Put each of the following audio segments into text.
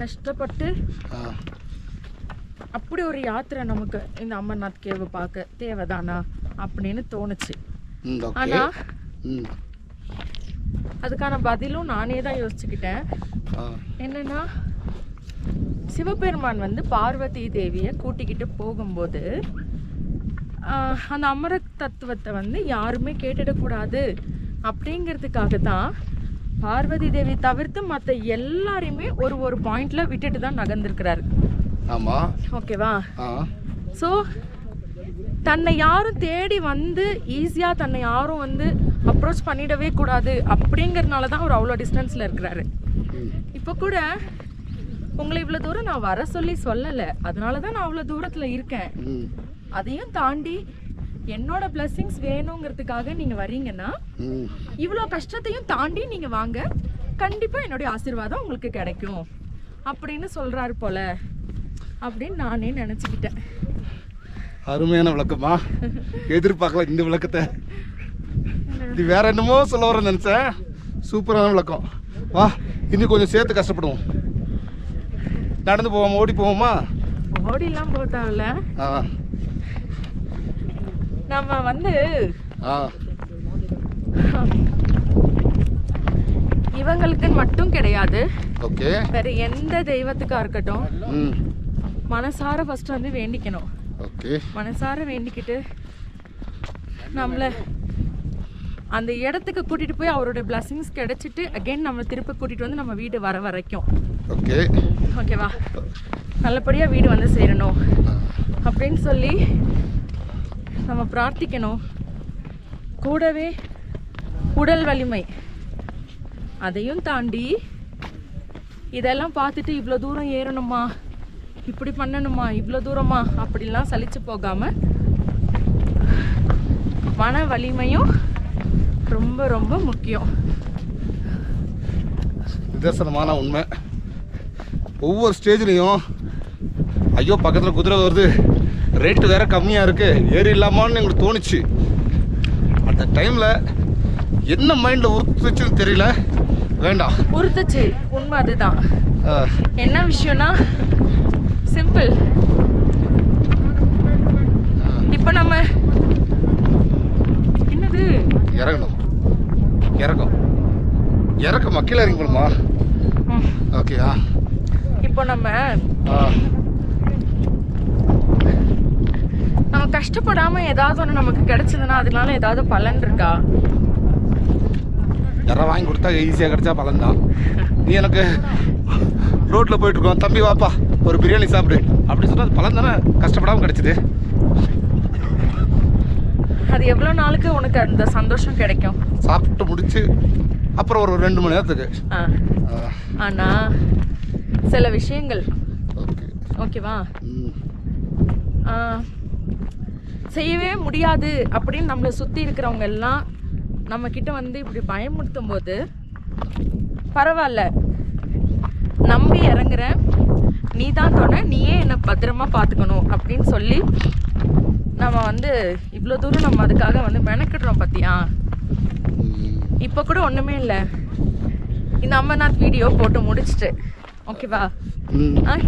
கஷ்டப்பட்டு அப்படி ஒரு யாத்திரை நமக்கு இந்த அமர்நாத் கேவை பார்க்க தேவைதானா அப்படின்னு தோணுச்சு. ஆனா அதுக்கான பதிலும் நானே தான் யோசிச்சுக்கிட்டேன். என்னன்னா, சிவபெருமான் வந்து பார்வதி தேவியை கூட்டிக்கிட்டு போகும்போது அந்த அமர தத்துவத்தை வந்து யாருமே கேட்டுடக்கூடாது அப்படிங்கிறதுக்காக தான் பார்வதி தேவி தவிர்த்து மற்ற எல்லாரையுமே ஒரு பாயிண்ட்ல விட்டுட்டு தான் நகர்ந்துருக்கிறாரு. ஓகேவா? ஸோ தன்னை யாரும் தேடி வந்து ஈஸியாக தன்னை யாரும் வந்து அப்ரோச் பண்ணிடவே கூடாது அப்படிங்கிறதுனால தான் அவர் அவ்வளோ டிஸ்டன்ஸில் இருக்கிறாரு. இப்போ கூட உங்களை இவ்வளோ தூரம் நான் வர சொல்லலை, அதனால தான் நான் அவ்வளோ தூரத்தில் இருக்கேன். அதையும் தாண்டி என்னோட பிளஸிங்ஸ் வேணுங்கிறதுக்காக நீங்கள் வரீங்கன்னா இவ்வளோ கஷ்டத்தையும் தாண்டி நீங்கள் வாங்க, கண்டிப்பாக என்னுடைய ஆசீர்வாதம் உங்களுக்கு கிடைக்கும் அப்படின்னு சொல்கிறாரு போல அப்படின்னு நானே நினச்சிக்கிட்டேன். அருமையான விளக்கமா, எதிர்பார்க்கல இந்த விளக்கத்தை. இது வேற என்னமோ சொல்ல வர நினைச்சேன். சூப்பரான விளக்கம். வா, இன்னும் கொஞ்சம் சேர்த்து கஷ்டப்படுவோம். நடந்து போவோமா, ஓடி போவோமா? ஓடிலாம் போட்டாவில்ல, நம்ம வந்து இவங்களுக்கு மட்டும் கிடையாது, வேற எந்த தெய்வத்துக்கா இருக்கட்டும் மனசார ஃபர்ஸ்ட் வந்து வேண்டிக்கணும். மனசார வேண்டிக்கிட்டு நம்மள அந்த இடத்துக்கு கூட்டிட்டு போய் அவருடைய பிளஸிங்ஸ் கிடைச்சிட்டு அகைன் நம்ம திருப்பி கூட்டிட்டு வந்து நம்ம வீடு வர வரைக்கும் ஓகேவா, நல்லபடியா வீடு வந்து சேரணும் அப்படின்னு சொல்லி நம்ம பிரார்த்திக்கணும். கூடவே உடல் வலிமை, அதையும் தாண்டி இதெல்லாம் பார்த்துட்டு இவ்வளோ தூரம் ஏறணுமா, இப்படி பண்ணணுமா, இவ்வளோ தூரமா அப்படிலாம் சலிச்சு போகாம மன வலிமையும் ரொம்ப ரொம்ப முக்கியம். நிதர்சனமான உண்மை. ஒவ்வொரு ஸ்டேஜ்லையும் ஐயோ பக்கத்தில் குதிரை வருது, ரேட்டு வேற கம்மியாக இருக்கு, ஏறி இல்லாமான்னு எங்களுக்கு தோணுச்சு. அந்த டைமில் என்ன மைண்டில் உறுத்துச்சுன்னு தெரியல, வேண்டாம் உறுத்துச்சு. உண்மை அதுதான். என்ன விஷயம்னா சிம்பிள். இப்போ நம்ம என்னது இறங்கணும், இறக்க மக்கள் இறங்கணுமா? ஓகேயா? இப்போ நம்ம கஷ்டப்படாம ஏதாவது ஒன்று நமக்கு கிடைச்சதுன்னா அதனால ஏதாவது பலன் இருக்கா? யாராவது வாங்கி கொடுத்தா ஈஸியாக கிடைச்சா பலன் தான். நீ எனக்கு ரோட்டில் போயிட்டு இருக்கோம், தம்பி வாப்பா ஒரு பிரியாணி சாப்பிடு அப்படி சொன்னால் அது பலன் தானே, கஷ்டப்படாமல் கிடைச்சிது. அது எவ்வளோ நாளுக்கு உனக்கு அந்த சந்தோஷம் கிடைக்கும்? சாப்பிட்டு முடிச்சு அப்புறம் ஒரு 2 மணி நேரத்துக்கு. ஆனால் சில விஷயங்கள் ஓகேவா செய்யவே முடியாது அப்படின்னு நம்மளை சுற்றி இருக்கிறவங்க எல்லாம் நம்ம கிட்ட வந்து இப்படி பயமுறுத்தும் போது பரவாயில்ல, நம்பி இறங்குற, நீ தான் துணை, நீயே என்னை பத்திரமா பார்த்துக்கணும் அப்படின்னு சொல்லி நம்ம வந்து இவ்வளோ தூரம் நம்ம அதுக்காக வந்து மெனக்கிடுறோம் பார்த்தியா? இப்போ கூட ஒன்றுமே இல்லை, இந்த அமர்நாத் வீடியோ போட்டு முடிச்சுட்டு ஓகேவா,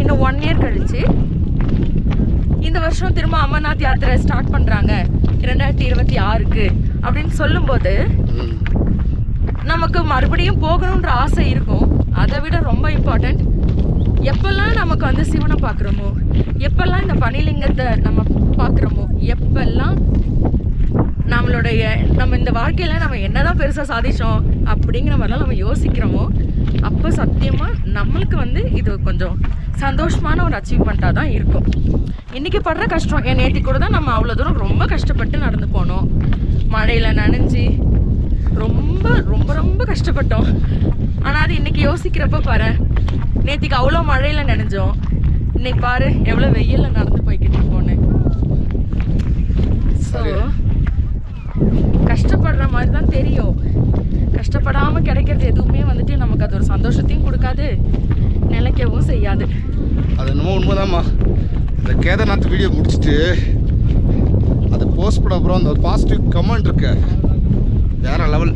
இன்னும் 1 இயர் கழிச்சு இந்த வருஷம் திரும்ப அமர்நாத் யாத்திரை ஸ்டார்ட் பண்ணுறாங்க 2026க்கு அப்படின்னு சொல்லும்போது நமக்கு மறுபடியும் போகணுன்ற ஆசை இருக்கும். அதை விட ரொம்ப இம்பார்ட்டண்ட், எப்பெல்லாம் நமக்கு வந்து சிவனை பார்க்குறோமோ, எப்பெல்லாம் இந்த பனிலிங்கத்தை நம்ம பார்க்குறோமோ, எப்பெல்லாம் நம்ம இந்த வாழ்க்கையில் நம்ம என்னதான் பெருசாக சாதிச்சோம் அப்படிங்கிற மாதிரிலாம் நம்ம யோசிக்கிறோமோ, அப்போ சத்தியமாக நம்மளுக்கு வந்து இது கொஞ்சம் சந்தோஷமான ஒரு அச்சீவ்மெண்ட்டாக தான் இருக்கும். இன்றைக்கி படுற கஷ்டம், என் நேற்று கூட தான் நம்ம அவ்வளோ தூரம் ரொம்ப கஷ்டப்பட்டு நடந்து போனோம், மழையில் நனைஞ்சி ரொம்ப ரொம்ப ரொம்ப கஷ்டப்பட்டோம். ஆனால் அது இன்றைக்கி யோசிக்கிறப்ப பாரு, நேற்றுக்கு அவ்வளோ மழையில் நனைஞ்சோம், இன்னைக்கு பாரு எவ்வளோ வெயிலில் நடந்து போய்கிட்டு இருக்கோன்னு. ஸோ கஷ்டப்படுற மாதிரி தான் தெரியும், கஷ்டப்படாமல் கிடைக்கிறது எதுவுமே வந்துட்டு நமக்கு அது ஒரு சந்தோஷத்தையும் கொடுக்காது, நிலைக்கவும் செய்யாது. அது என்னமோ உண்மைதாம்மா. இந்த கேதார்நாத் வீடியோ முடிச்சுட்டு அதை போஸ்ட் பண்ண அப்புறம் அந்த பாசிட்டிவ் கமெண்ட் இருக்கு வேற லெவல்.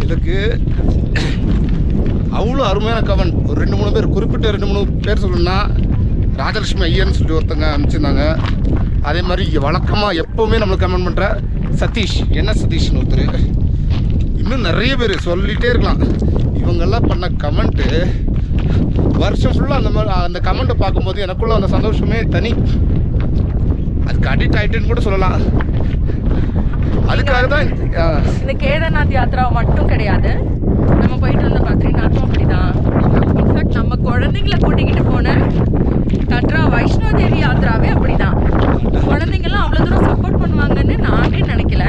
இதுக்கு அவ்வளோ அருமையான கமெண்ட். ஒரு 2-3 பேர், குறிப்பிட்ட 2-3 பேர் சொல்லணும்னா ராஜலட்சுமி ஐயர்னு சொல்லிட்டு ஒருத்தங்க அனுப்பிச்சிருந்தாங்க. அதே மாதிரி வழக்கமாக எப்போவுமே நம்மளுக்கு கமெண்ட் பண்ணுற சதீஷ், என்ன சதீஷ்னு ஒருத்தர், இன்னும் நிறைய பேர் சொல்லிகிட்டே இருக்கலாம். இவங்கெல்லாம் பண்ண கமெண்ட்டு வருஷம் ஃபுல்லாக அந்த மாதிரி அந்த கமெண்ட்டை பார்க்கும்போது எனக்குள்ள அந்த சந்தோஷமே தனி. அதுக்கு அடிக்ட் ஆகிட்டேன்னு கூட சொல்லலாம். அதுக்காக தான் இந்த கேதார்நாத் யாத்ரா மட்டும் கிடையாது, நம்ம போயிட்டு வந்த பத்ரிநாத்தும் அப்படிதான். இன்ஃபேக்ட் நம்ம குழந்தைங்கள கூட்டிக்கிட்டு போன கட்ரா வைஷ்ணோ தேவி யாத்ராவே அப்படிதான். குழந்தைங்கள்லாம் அவ்வளோ தூரம் சப்போர்ட் பண்ணுவாங்கன்னு நானே நினைக்கல.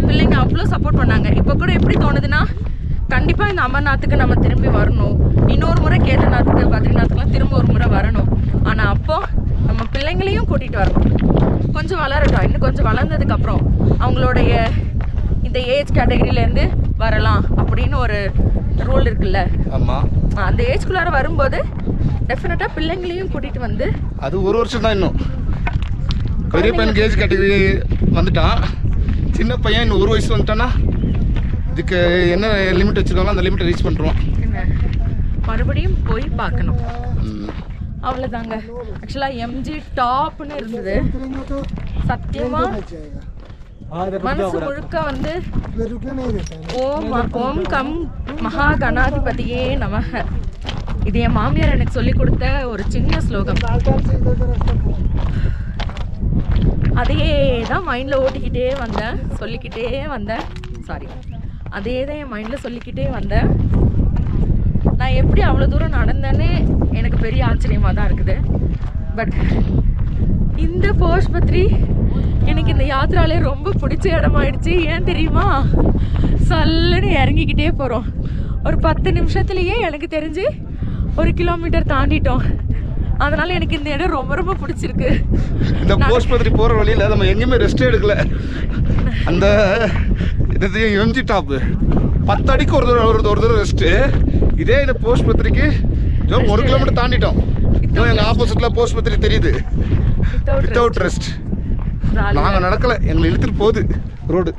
பிள்ளைங்க அவ்வளோ சப்போர்ட் பண்ணாங்க. இப்போ கூட எப்படி தோணுதுன்னா, கண்டிப்பாக இந்த அமர்நாத்துக்கு நம்ம திரும்பி வரணும், இன்னொரு முறை கேதார்நாத்துக்கு பத்ரிநாத்துக்குலாம் திரும்ப ஒரு முறை வரணும். ஆனால் அப்போ நம்ம பிள்ளைங்களையும் கூட்டிகிட்டு வரணும். கொஞ்சம் வளரட்டும், இன்னும் கொஞ்சம் வளர்ந்ததுக்கப்புறம் அவங்களுடைய இந்த ஏஜ் கேட்டகரியிலேருந்து வரலாம் அப்படின்னு ஒரு ரூல் இருக்குல்ல. ஆமாம், அந்த ஏஜ்குள்ளார வரும்போது டெஃபினட்டாக பிள்ளைங்களையும் கூட்டிகிட்டு வந்து, அது ஒரு வருஷம் தான் இன்னும். பெரிய பையனுக்கு ஏஜ் கேட்டகரி வந்துட்டான், சின்ன பையன் இன்னும் 1 வயசு வந்துட்டான்னா இதுக்கு என்ன லிமிட் வச்சுருக்காங்களோ அந்த லிமிட்டை ரீச் பண்ணுறோம். மறுபடியும் போய் பார்க்கணும், அவ்வளோதாங்க. ஆக்சுவலாக எம்ஜி டாப்னு இருந்தது. சத்தியமாக மனசு முழுக்க வந்து ஓம் கம் மகா கணாதிபதியே நமக. இது என் மாமியார் எனக்கு சொல்லி கொடுத்த ஒரு சின்ன ஸ்லோகம். அதையே தான் மைண்டில் ஓட்டிக்கிட்டே வந்தேன், சொல்லிக்கிட்டே வந்தேன். சாரி, அதே தான் என் மைண்டில் சொல்லிக்கிட்டே வந்தேன். நான் எப்படி அவ்வளோ தூரம் நடந்தேன்னு எனக்கு பெரிய ஆச்சரியமாக தான் இருக்குது. பட் இந்த போஷ்பத்ரி எனக்கு இந்த யாத்திராலே ரொம்ப பிடிச்ச இடமாயிடுச்சு. ஏன் தெரியுமா? சல்லுன்னு இறங்கிக்கிட்டே போகிறோம். ஒரு 10 நிமிஷத்துலேயே எனக்கு தெரிஞ்சு 1 கிலோமீட்டர் தாண்டிட்டோம். அதனால எனக்கு இந்த இடம் ரொம்ப ரொம்ப பிடிச்சிருக்கு. இந்த போஷ்பத்ரி போகிற வழியில் நம்ம எங்கேயுமே ரெஸ்ட்டே எடுக்கல. அந்த இது எம்ஜி டாப்பு 10 அடிக்கு ஒரு தடவை ரெஸ்ட்டு. இதே இந்த போஷ்பத்ரிக்கு 1 கிலோமீட்டர் தாண்டிட்டோம். இன்னும் எங்கள் ஆப்போசிட்டில் போஷ்பத்ரி தெரியுது. Without rest. நாங்கள் நடக்கலை, எங்களை இழுத்துட்டு போகுது ரோடு.